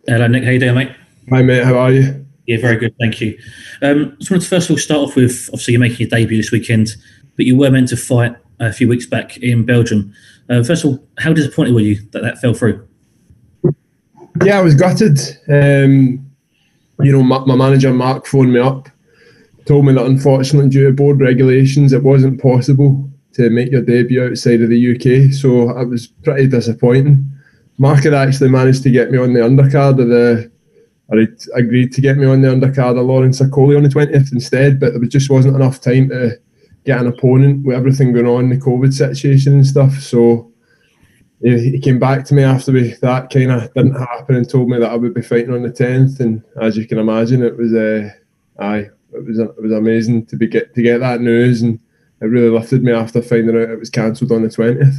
Hello, Nick. How you doing, mate? Hi mate, how are you? Yeah, very good, thank you. Just wanted to first of all start off with, obviously you're making your debut this weekend, but you were meant to fight a few weeks back in Belgium. First of all, how disappointed were you that that fell through? Yeah, I was gutted. My manager Mark phoned me up, told me that unfortunately due to board regulations it wasn't possible to make your debut outside of the UK, so it was pretty disappointing. Mark had actually managed to get me on the undercard of or he'd agreed to get me on the undercard of Lawrence Akoli on the 20th instead, but there just wasn't enough time to get an opponent with everything going on, the COVID situation and stuff, so he came back to me after that kind of didn't happen and told me that I would be fighting on the 10th. And as you can imagine, it was it was amazing to get that news, and it really lifted me after finding out it was cancelled on the 20th.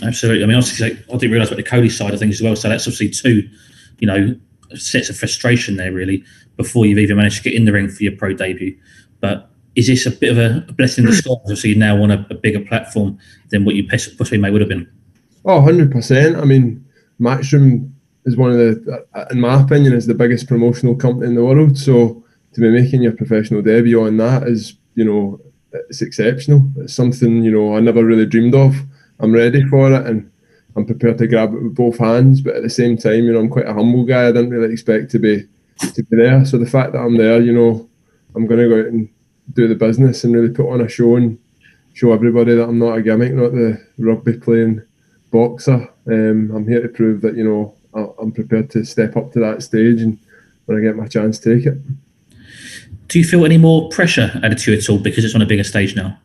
Absolutely. I mean, obviously, I didn't realise about the Cody side of things as well. So that's obviously two, sets of frustration there really before you've even managed to get in the ring for your pro debut. But is this a bit of a blessing in disguise? Obviously, you're now on a bigger platform than what you possibly may would have been. Oh, 100%. I mean, Matchroom is one of in my opinion, is the biggest promotional company in the world. So to be making your professional debut on that is, it's exceptional. It's something, I never really dreamed of. I'm ready for it and I'm prepared to grab it with both hands. But at the same time, I'm quite a humble guy. I didn't really expect to be there. So the fact that I'm there, I'm going to go out and do the business and really put on a show and show everybody that I'm not a gimmick, not the rugby playing boxer. I'm here to prove that I'm prepared to step up to that stage, and when I get my chance, take it. Do you feel any more pressure added to you at all because it's on a bigger stage now?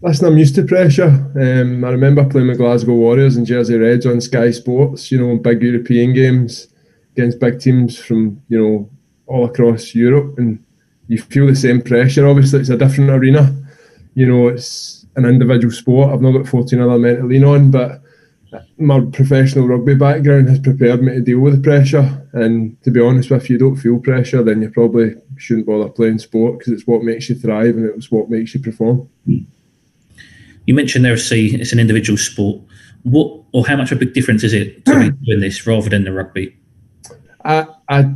Listen, I'm used to pressure. I remember playing with Glasgow Warriors and Jersey Reds on Sky Sports, big European games against big teams from all across Europe, and you feel the same pressure. Obviously it's a different arena, it's an individual sport. I've not got 14 other men to lean on, but my professional rugby background has prepared me to deal with the pressure. And to be honest with you, don't feel pressure, then you probably shouldn't bother playing sport, because it's what makes you thrive and it's what makes you perform. You mentioned there, it's an individual sport. What or how much of a big difference is it to be doing this rather than the rugby? I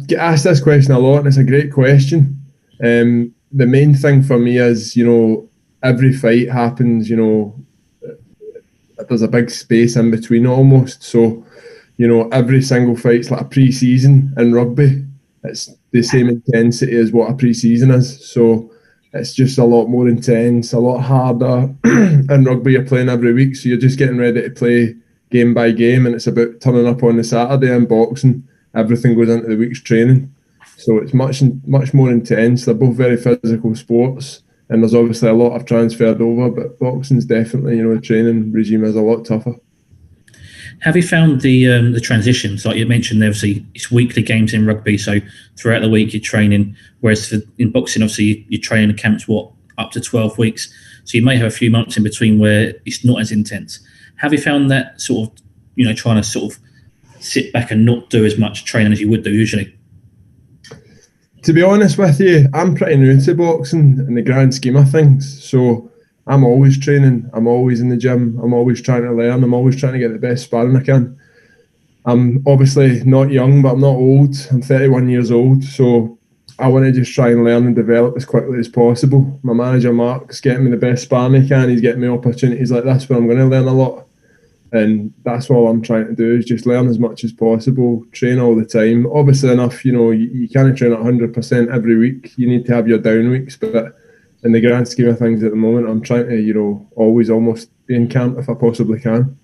get asked this question a lot, and it's a great question. The main thing for me is, every fight happens, there's a big space in between almost. So, every single fight's like a pre-season in rugby. It's the same intensity as what a pre-season is. So it's just a lot more intense, a lot harder. In rugby, you're playing every week, so you're just getting ready to play game by game, and it's about turning up on the Saturday. In boxing, everything goes into the week's training. So it's much more intense. They're both very physical sports, and there's obviously a lot of transferred over, but boxing's definitely, the training regime is a lot tougher. Have you found the transitions? Like you mentioned, obviously it's weekly games in rugby, so throughout the week you're training, whereas in boxing, obviously you're training camps, up to 12 weeks. So you may have a few months in between where it's not as intense. Have you found that sort of, trying to sort of sit back and not do as much training as you would do usually? To be honest with you, I'm pretty new to boxing in the grand scheme of things. So I'm always training. I'm always in the gym. I'm always trying to learn. I'm always trying to get the best sparring I can. I'm obviously not young, but I'm not old. I'm 31 years old. So I want to just try and learn and develop as quickly as possible. My manager, Mark's getting me the best sparring he can. He's getting me opportunities like this where I'm going to learn a lot. And that's all I'm trying to do, is just learn as much as possible, train all the time. Obviously enough, you can't train at 100% every week. You need to have your down weeks, but in the grand scheme of things at the moment, I'm trying to, always almost be in camp if I possibly can.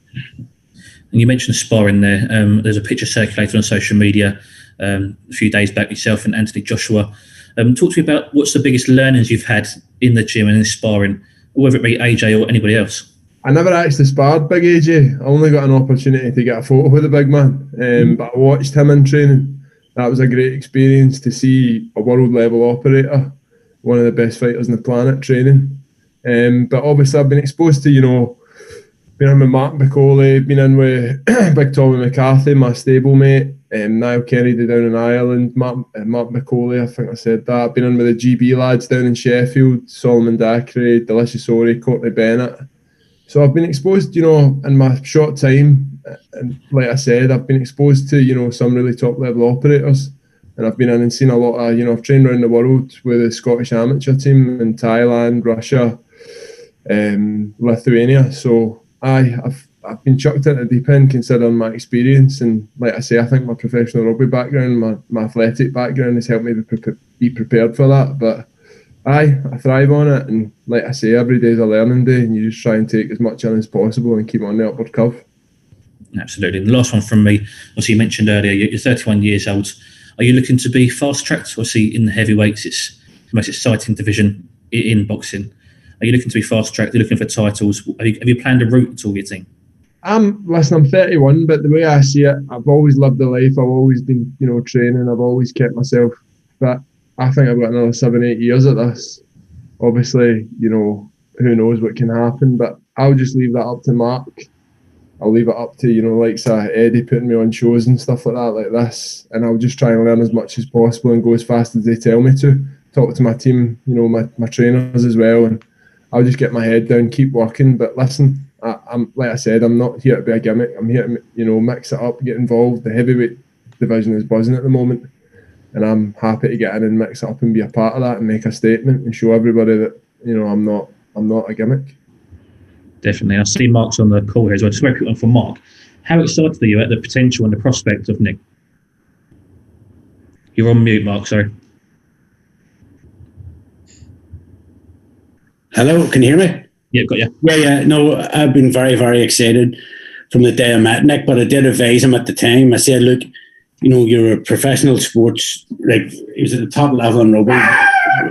And you mentioned sparring there. There's a picture circulated on social media a few days back, yourself and Anthony Joshua. Talk to me about what's the biggest learnings you've had in the gym and in sparring, whether it be AJ or anybody else. I never actually sparred Big AJ. I only got an opportunity to get a photo with the big man, but I watched him in training. That was a great experience to see a world level operator, one of the best fighters on the planet, training. But obviously I've been exposed to, been in with Mark McCauley, been in with Big Tommy McCarthy, my stablemate, Niall Kennedy down in Ireland, Mark McCauley, I think I said that. Been in with the GB lads down in Sheffield, Solomon Dacre, Delicious Ori, Courtney Bennett. So I've been exposed, in my short time and like I said, I've been exposed to some really top level operators, and I've been in and seen a lot of I've trained around the world with the Scottish amateur team in Thailand, Russia, Lithuania. So I've been chucked into the deep end considering my experience, and like I say, I think my professional rugby background, my athletic background has helped me be prepared for that. But I thrive on it, and like I say, every day is a learning day, and you just try and take as much in as possible and keep on the upward curve. Absolutely. And the last one from me, obviously you mentioned earlier, you're 31 years old. Are you looking to be fast-tracked? Obviously in the heavyweights, it's the most exciting division in boxing. Are you looking to be fast-tracked? Are you looking for titles? Have you planned a route at all, you think? I'm 31, but the way I see it, I've always lived the life. I've always been, training. I've always kept myself fit. I think I've got another 7-8 years at this. Obviously, who knows what can happen, but I'll just leave that up to Mark. I'll leave it up to, like Eddie putting me on shows and stuff like that, like this. And I'll just try and learn as much as possible and go as fast as they tell me to. Talk to my team, my trainers as well. And I'll just get my head down, keep working. But listen, I'm like I said, I'm not here to be a gimmick. I'm here to, mix it up, get involved. The heavyweight division is buzzing at the moment. And I'm happy to get in and mix it up and be a part of that and make a statement and show everybody that, I'm not a gimmick. Definitely. I see Mark's on the call here as well. Just very quick one for Mark. How excited are you at the potential and the prospect of Nick? You're on mute, Mark, sorry. Hello, can you hear me? Yeah, got you. Yeah. No, I've been very, very excited from the day I met Nick, but I did advise him at the time. I said, look, you're a professional sports, like he was at the top level in rugby.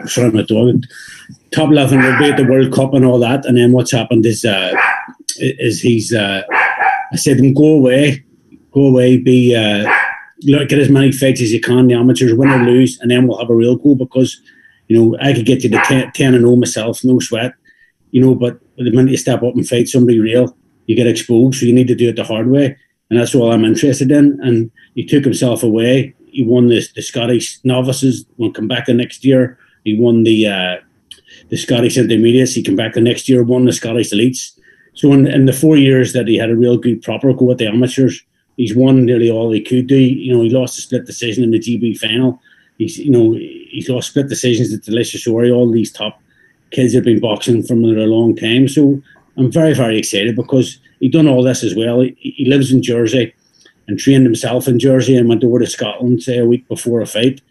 Sorry, my dog. Top level in rugby at the World Cup and all that. And then what's happened is he's. I said to him, go away, get as many fights as you can, the amateurs, win or lose, and then we'll have a real go because, I could get you to 10-0 myself, no sweat, but the minute you step up and fight somebody real, you get exposed. So you need to do it the hard way. And that's all I'm interested in. And he took himself away. He won the Scottish novices. We'll come back the next year. He won the Scottish intermediates. He came back the next year, won the Scottish elites. So in the 4 years that he had a real good proper go at the amateurs, he's won nearly all he could do. He lost a split decision in the GB final. He's lost split decisions at Delicious Ori. All these top kids have been boxing from a long time. So I'm very, very excited because he done all this as well. He lives in Jersey and trained himself in Jersey and went over to Scotland, say, a week before a fight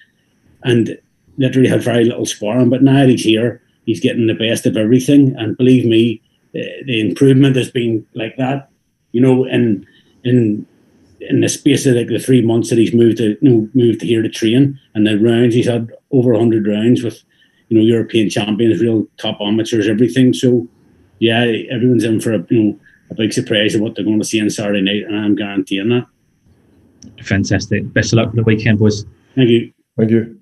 and literally had very little sparring. But now that he's here, he's getting the best of everything. And believe me, the improvement has been like that, in the space of like the 3 months that he's moved to here to train, and the rounds, he's had over 100 rounds with, European champions, real top amateurs, everything. So yeah, everyone's in for a big surprise of what they're going to see on Saturday night, and I'm guaranteeing that. Fantastic. Best of luck for the weekend, boys. Thank you. Thank you.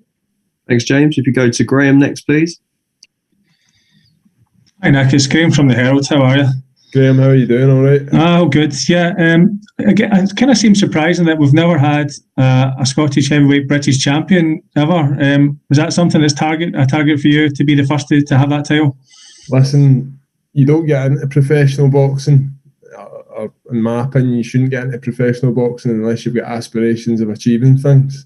Thanks, James. If you go to Graham next, please. Hi, Nick. It's Graham from the Herald. How are you? Graham, how are you doing? All right? Oh, good. Yeah. Again, it kind of seems surprising that we've never had a Scottish heavyweight British champion ever. Was that something that's a target for you to be the first to have that title? Listen, you don't get into professional boxing, or in my opinion, you shouldn't get into professional boxing unless you've got aspirations of achieving things.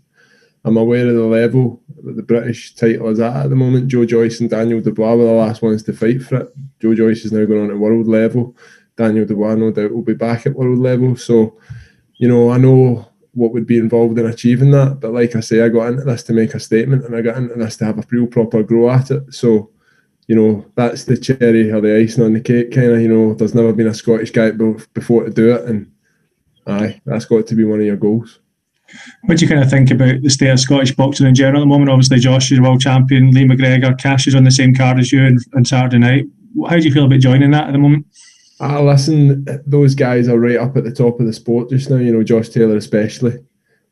I'm aware of the level that the British title is at the moment. Joe Joyce and Daniel Dubois were the last ones to fight for it. Joe Joyce is now going on to world level. Daniel Dubois, no doubt, will be back at world level. So, I know what would be involved in achieving that. But like I say, I got into this to make a statement, and I got into this to have a real proper go at it. So, that's the cherry or the icing on the cake, kind of. There's never been a Scottish guy before to do it, and that's got to be one of your goals. What do you kind of think about the state of Scottish boxing in general at the moment? Obviously, Josh is world champion, Lee McGregor, Cash is on the same card as you on Saturday night. How do you feel about joining that at the moment? Listen, those guys are right up at the top of the sport just now, Josh Taylor especially.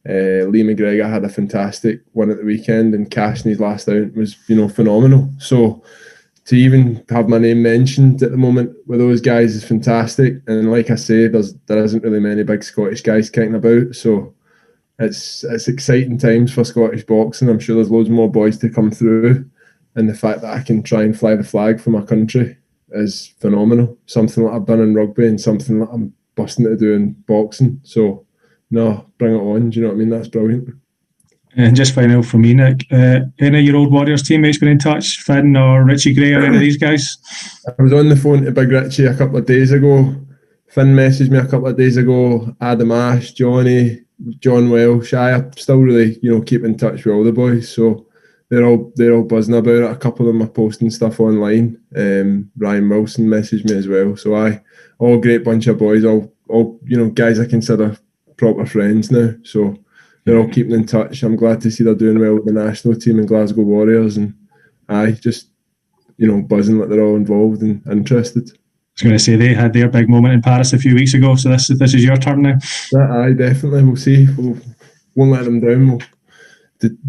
Lee McGregor had a fantastic one at the weekend, and Cash in his last out was, phenomenal. So to even have my name mentioned at the moment with those guys is fantastic. And like I say, there isn't really many big Scottish guys kicking about. So it's exciting times for Scottish boxing. I'm sure there's loads more boys to come through, and the fact that I can try and fly the flag for my country is phenomenal. Something that I've done in rugby and something that I'm busting to doing boxing. So, no, bring it on. Do you know what I mean? That's brilliant. And just final from me, Nick, any of your old Warriors teammates been in touch, Finn or Richie Gray or any of these guys? I was on the phone to Big Richie a couple of days ago. Finn messaged me a couple of days ago. Adam Ash, Johnny, John Welsh. I still really, keep in touch with all the boys. So they're all buzzing about it. A couple of them are posting stuff online. Ryan Wilson messaged me as well. So all great bunch of boys, all guys I consider proper friends now. So they're all keeping in touch. I'm glad to see they're doing well with the national team and Glasgow Warriors, and just buzzing that they're all involved and interested. I was going to say they had their big moment in Paris a few weeks ago, so this is your turn now. Aye, definitely. We'll see. We won't let them down. We'll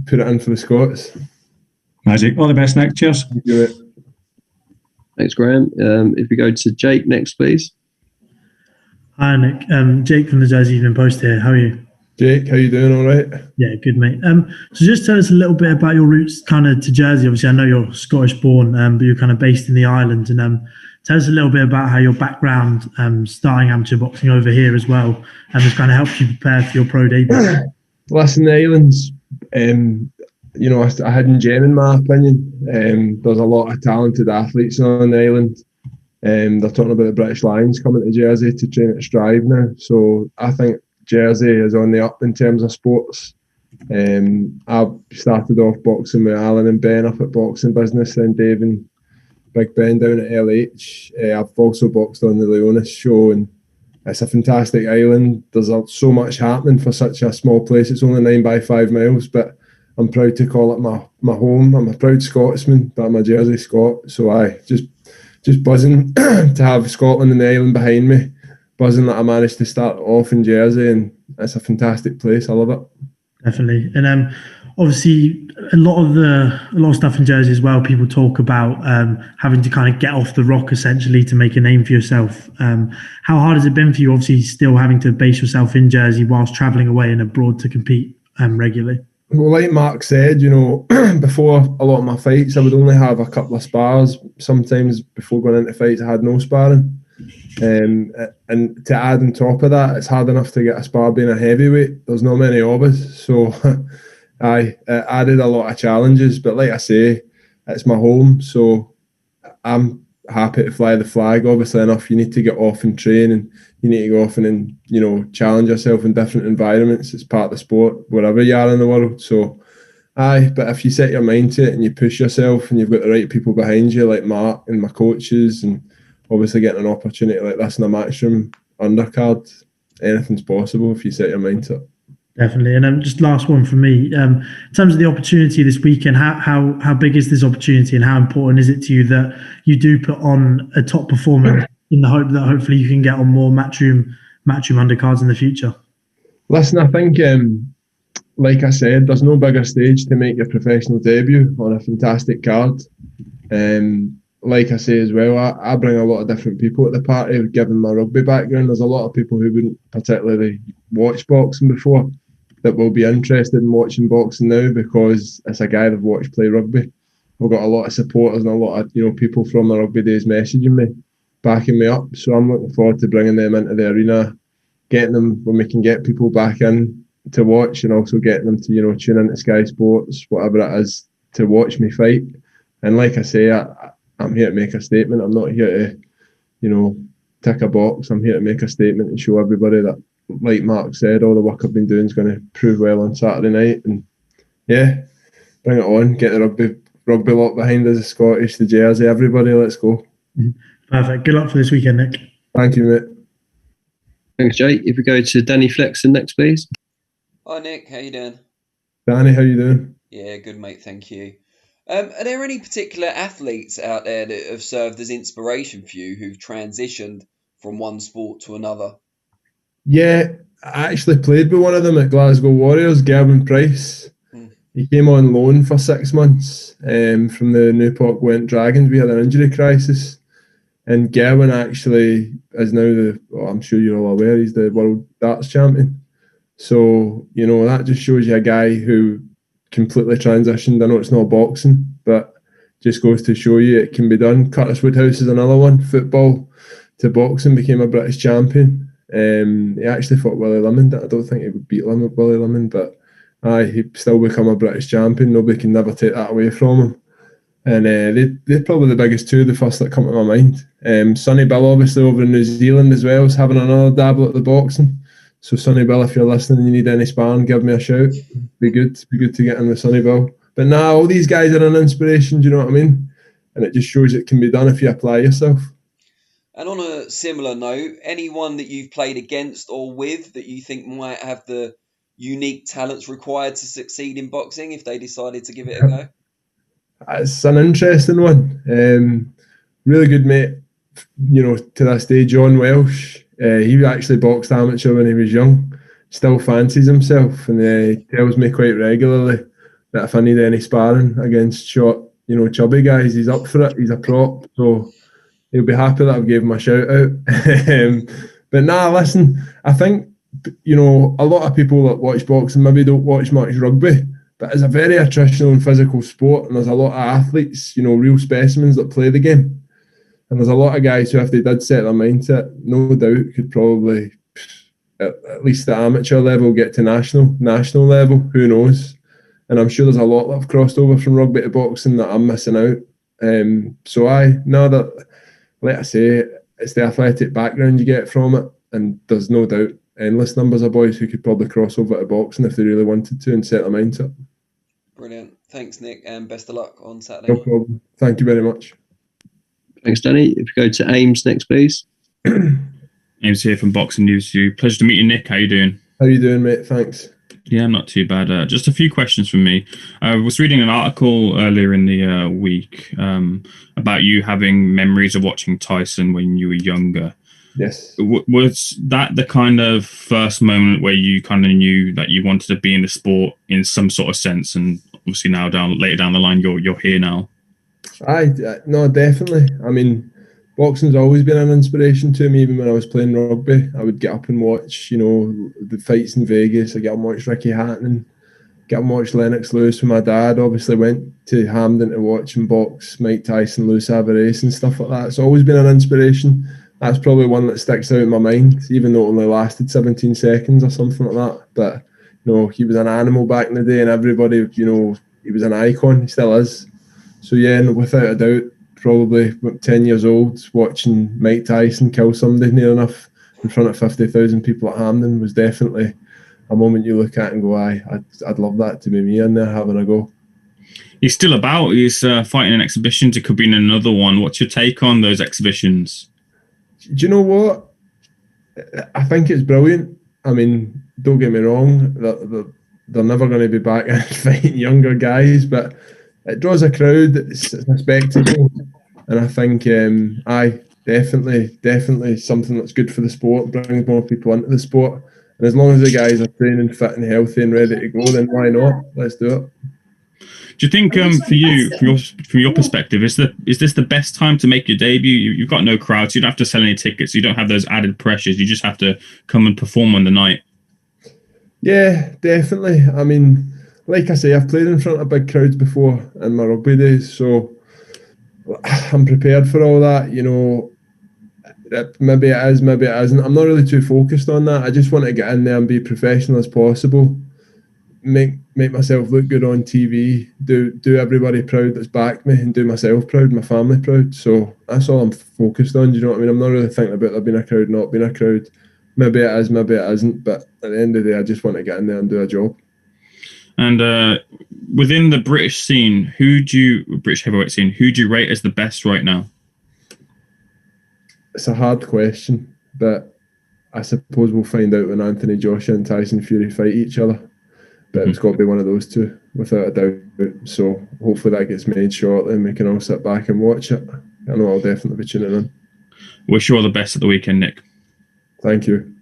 put it in for the Scots. Magic. All the best, Nick. Cheers. Thank you, mate. Thanks, Graham. If we go to Jake next, please. Hi, Nick. Jake from the Jersey Evening Post here. How are you? Jake, how you doing? All right? Yeah, good, mate. So just tell us a little bit about your roots kind of to Jersey. Obviously, I know you're Scottish born, but you're kind of based in the island. And tell us a little bit about how your background starting amateur boxing over here as well has kind of helped you prepare for your pro debut. Listen, the islands, a hidden gem in my opinion. There's a lot of talented athletes on the island. They're talking about the British Lions coming to Jersey to train at Strive now. So I think Jersey is on the up in terms of sports. I've started off boxing with Alan and Ben up at Boxing Business, and Dave and Big Ben down at LH. I've also boxed on the Leonis show, and it's a fantastic island. There's so much happening for such a small place. It's only 9 by 5 miles, but I'm proud to call it my home. I'm a proud Scotsman, but I'm a Jersey Scot. So just buzzing to have Scotland and the island behind me. Buzzing that I managed to start off in Jersey, and it's a fantastic place. I love it. Definitely. And obviously a lot of stuff in Jersey as well, people talk about having to kind of get off the rock essentially to make a name for yourself. How hard has it been for you, obviously still having to base yourself in Jersey whilst travelling away and abroad to compete regularly? Well, like Mark said, before a lot of my fights, I would only have a couple of spars. Sometimes before going into fights, I had no sparring. And to add on top of that, it's hard enough to get a spar being a heavyweight. There's not many of us. So I added a lot of challenges. But like I say, it's my home. So I'm happy to fly the flag. Obviously enough, you need to get off and train, and you need to go off and challenge yourself in different environments. It's part of the sport, wherever you are in the world. So but if you set your mind to it and you push yourself and you've got the right people behind you, like Mark and my coaches, and obviously getting an opportunity like this in a matchroom undercard, anything's possible if you set your mind to it. Definitely. And just last one from me. In terms of the opportunity this weekend, how big is this opportunity, and how important is it to you that you do put on a top performance in the hope that hopefully you can get on more matchroom undercards in the future? Listen, I think, like I said, there's no bigger stage to make your professional debut on a fantastic card. Like I say as well, I bring a lot of different people at the party, given my rugby background. There's a lot of people who wouldn't particularly watch boxing before that will be interested in watching boxing now, because it's a guy they've watched play rugby. We've got a lot of supporters and a lot of people from the rugby days messaging me, backing me up. So I'm looking forward to bringing them into the arena, getting them when we can get people back in to watch, and also getting them to tune into Sky Sports, whatever it is, to watch me fight. And like I say, I'm here to make a statement. I'm not here to, tick a box. I'm here to make a statement and show everybody that, like Mark said, all the work I've been doing is going to prove well on Saturday night. And yeah, bring it on. Get the rugby lot behind us, the Scottish, the Jersey, everybody. Let's go. Perfect. Good luck for this weekend, Nick. Thank you, mate. Thanks, Jake. If we go to Danny Flexen next, please. Hi, Nick. How you doing? Danny, how you doing? Yeah, good, mate. Thank you. Are there any particular athletes out there that have served as inspiration for you who've transitioned from one sport to another? Yeah, I actually played with one of them at Glasgow Warriors, Gerwyn Price. He came on loan for 6 months from the Newport Gwent Dragons. We had an injury crisis. And Gerwyn actually is now I'm sure you're all aware, he's the world darts champion. So, that just shows you a guy who completely transitioned. I know it's not boxing, but just goes to show you it can be done. Curtis Woodhouse is another one. Football to boxing, became a British champion. He actually fought Willie Lemon. I don't think he would beat Willie Lemon, but he still become a British champion. Nobody can never take that away from him. And they're probably the biggest two, the first that come to my mind. Sonny Bill, obviously, over in New Zealand as well, is having another dabble at the boxing. So Sonny Bill, if you're listening and you need any sparring, give me a shout. Be good to get in with Sonny Bill. But all these guys are an inspiration, do you know what I mean? And it just shows it can be done if you apply yourself. And on a similar note, anyone that you've played against or with that you think might have the unique talents required to succeed in boxing if they decided to give it a go? It's an interesting one. Really good mate, to this day, John Welsh. He actually boxed amateur when he was young. Still fancies himself, and he tells me quite regularly that if I need any sparring against chubby guys, he's up for it. He's a prop, so he'll be happy that I've gave him a shout out. But listen, I think a lot of people that watch boxing maybe don't watch much rugby. But it's a very attritional and physical sport, and there's a lot of athletes, real specimens that play the game. And there's a lot of guys who, if they did set their mind to it, no doubt could probably, at least at amateur level, get to national level. Who knows? And I'm sure there's a lot that have crossed over from rugby to boxing that I'm missing out. Like I say, it's the athletic background you get from it, and there's no doubt endless numbers of boys who could probably cross over to boxing if they really wanted to and set their mind to it. Brilliant. Thanks, Nick, and best of luck on Saturday. No problem. Thank you very much. Thanks, Danny. If you go to Ames next, please. Ames here from Boxing News. Pleasure to meet you, Nick. How you doing? How you doing, mate? Thanks. Yeah, not too bad. Just a few questions from me. I was reading an article earlier in the week about you having memories of watching Tyson when you were younger. Yes. Was that the kind of first moment where you kind of knew that you wanted to be in the sport in some sort of sense? And obviously now later down the line, you're here now. No, definitely. I mean, boxing's always been an inspiration to me. Even when I was playing rugby, I would get up and watch, the fights in Vegas. I get up and watch Ricky Hatton, get up and watch Lennox Lewis with my dad. Obviously went to Hampden to watch and box Mike Tyson, Lou Savarese and stuff like that. It's always been an inspiration. That's probably one that sticks out in my mind, even though it only lasted 17 seconds or something like that. But, he was an animal back in the day, and everybody, he was an icon. He still is. So, yeah, without a doubt, probably 10 years old, watching Mike Tyson kill somebody near enough in front of 50,000 people at Hampden was definitely a moment you look at and go, I'd love that to be me in there having a go. He's still about. He's fighting in exhibitions. It could be in another one. What's your take on those exhibitions? Do you know what? I think it's brilliant. I mean, don't get me wrong, they're never going to be back fighting younger guys, but it draws a crowd. It's a spectacle, and I think, definitely something that's good for the sport, brings more people into the sport. And as long as the guys are training fit and healthy and ready to go, then why not? Let's do it. Do you think, for you, from your perspective, is this the best time to make your debut? You've got no crowds, you don't have to sell any tickets, you don't have those added pressures, you just have to come and perform on the night. Yeah, definitely. I mean, like I say, I've played in front of big crowds before in my rugby days, so I'm prepared for all that. Maybe it is, maybe it isn't. I'm not really too focused on that. I just want to get in there and be professional as possible. Make myself look good on TV, do everybody proud that's backed me, and do myself proud, my family proud. So that's all I'm focused on. Do you know what I mean? I'm not really thinking about there being a crowd, not being a crowd. Maybe it is, maybe it isn't. But at the end of the day, I just want to get in there and do a job. And within the British heavyweight scene, who do you rate as the best right now? It's a hard question, but I suppose we'll find out when Anthony Joshua and Tyson Fury fight each other. But it's got to be one of those two, without a doubt. So hopefully that gets made shortly and we can all sit back and watch it. I know I'll definitely be tuning in. Wish you all the best at the weekend, Nick. Thank you.